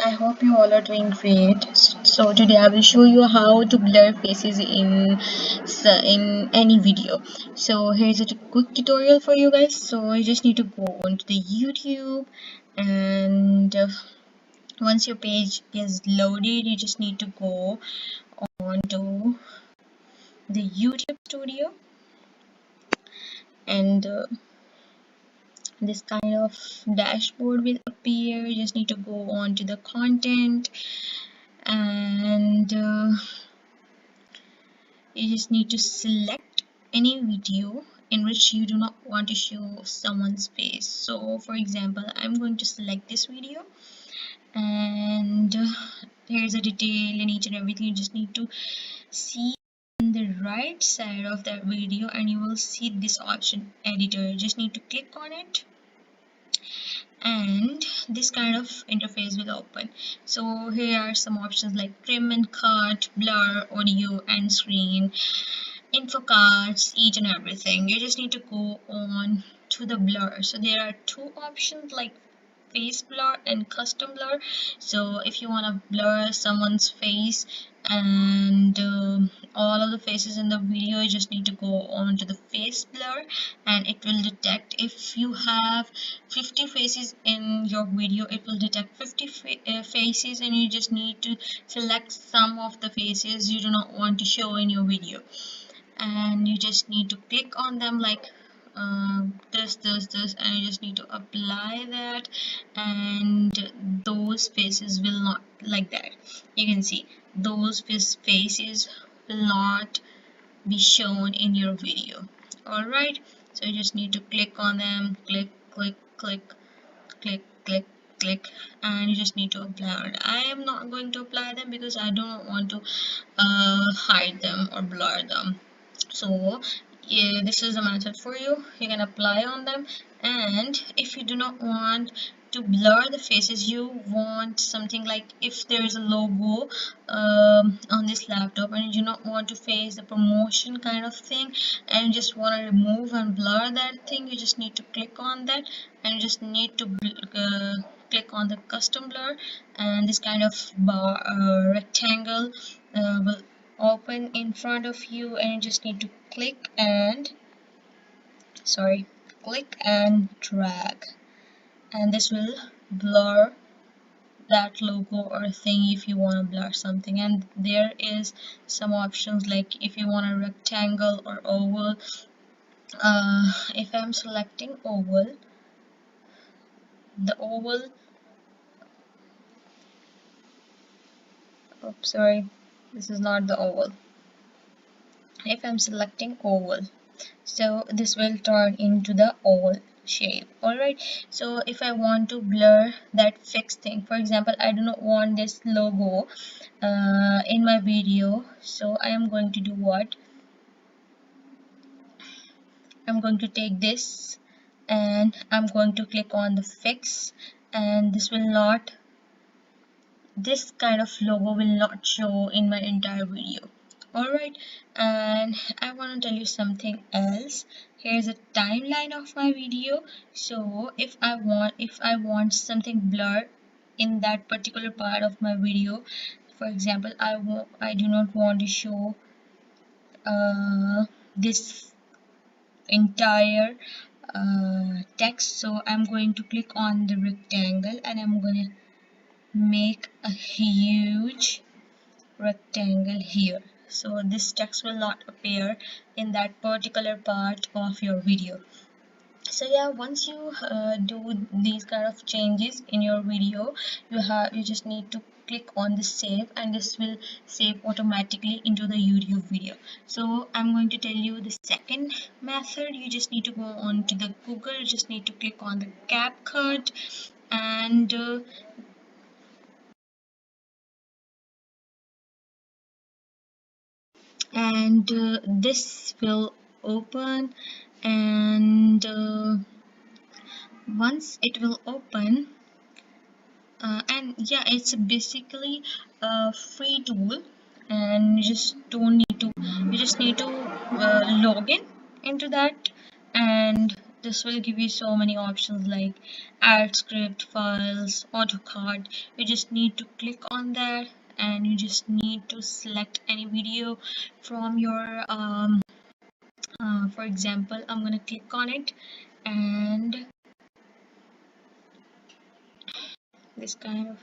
I hope you all are doing great. So today I will show you how to blur faces in any video. So here's a quick tutorial for you guys. So you just need to go onto the YouTube, and once your page is loaded, you just need to go onto the YouTube Studio, and this kind of dashboard will appear. You just need to go on to the content, and you just need to select any video in which you do not want to show someone's face. So for example, I'm going to select this video, and here's a detail in each and everything. You just need to see on the right side of that video, and you will see this option, editor. You just need to click on it, and this kind of interface will open. So here are some options like trim and cut, blur, audio and screen, info cards, each and everything. You just need to go on to the blur. So there are two options like face blur and custom blur. So if you want to blur someone's face and all of the faces in the video, you just need to go on to the face blur, and it will detect if you have 50 faces in your video. It will detect 50 faces, and you just need to select some of the faces you do not want to show in your video, and you just need to click on them like this, and you just need to apply that, and those faces will not, like that, you can see those faces will not be shown in your video. All right, so you just need to click on them, click, click, click, click, click, click, and you just need to apply it. I am not going to apply them because I don't want to hide them or blur them. So yeah, this is a method for you. You can apply on them, and if you do not want to blur the faces, you want something like, if there is a logo on this laptop and you do not want to face the promotion kind of thing, and you just want to remove and blur that thing, you just need to click on that, and you just need to click on the custom blur, and this kind of bar rectangle will open in front of you, and you just need to click and drag, and this will blur that logo or thing if you want to blur something. And there is some options like if you want a rectangle or oval. If I'm selecting oval, the oval, oops, sorry, this is not the oval. If I'm selecting oval, so this will turn into the oval shape. All right, so if I want to blur that fixed thing, for example, I do not want this logo in my video, so I am going to do what? I'm going to take this, and I'm going to click on the fix, and this kind of logo will not show in my entire video. All right, and I want to tell you something else. Here's a timeline of my video. So if I want something blurred in that particular part of my video, for example, I do not want to show this entire text, so I'm going to click on the rectangle, and I'm going to make a huge rectangle here, so this text will not appear in that particular part of your video. So yeah, once you do these kind of changes in your video, you just need to click on the save, and this will save automatically into the YouTube video. So I'm going to tell you the second method. You just need to go on to the Google, you just need to click on the CapCut, and this will open, and once it will open, and yeah, it's basically a free tool, and you just need to log in into that, and this will give you so many options like add script, files, AutoCAD. You just need to click on that and you just need to select any video from your for example, I'm gonna click on it and this kind of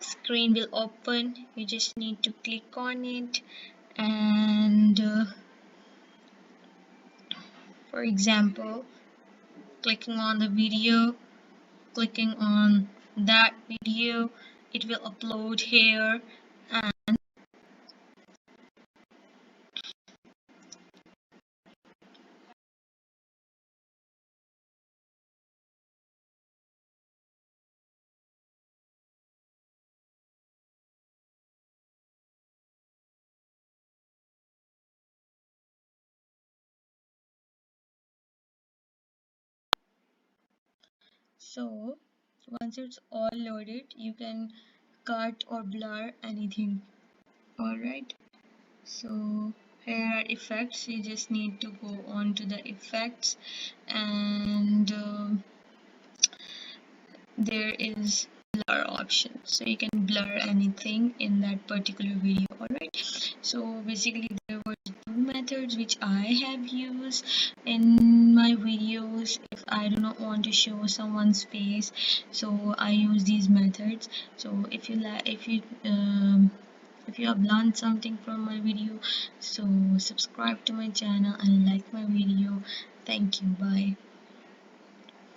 screen will open. You just need to click on it and for example, clicking on the video, clicking on that video, it will upload here. And so once it's all loaded, you can cut or blur anything. Alright, so here are effects. You just need to go on to the effects and there is blur option, so you can blur anything in that particular video. Alright, so basically there were two methods which I have used in my videos. If I do not want to show someone's face, so I use these methods. So if you like, if you have learned something from my video, so subscribe to my channel and like my video. Thank you. Bye.